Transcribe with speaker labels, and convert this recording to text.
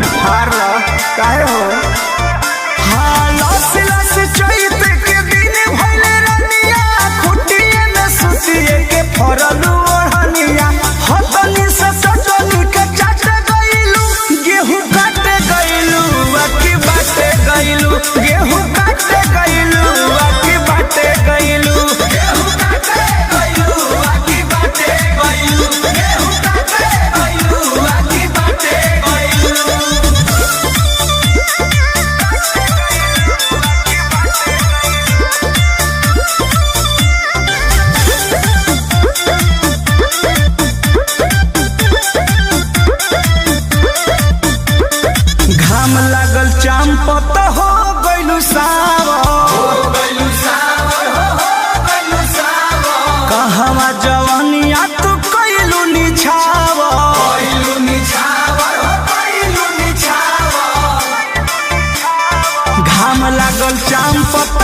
Speaker 1: काहे हो हाँ लस लस चैत के दिन भले रनिया खुटिए में सुतिए के फरलू ओढ़निया हतनी से सटनी के चाट गइलू गेहूं काटे गइलू अकी बाटे गइलू गेहूं काटे गइलू अकी बाटे गइलू गेहूं काटे गइलू अकी बाटे गइलू गेहूं काटे गइलू अकी बाटे गइलू घाम लागल चांपत हो गइलू सावर कहवा जवानिया तू कइलू निछावर घाम लागल चांपत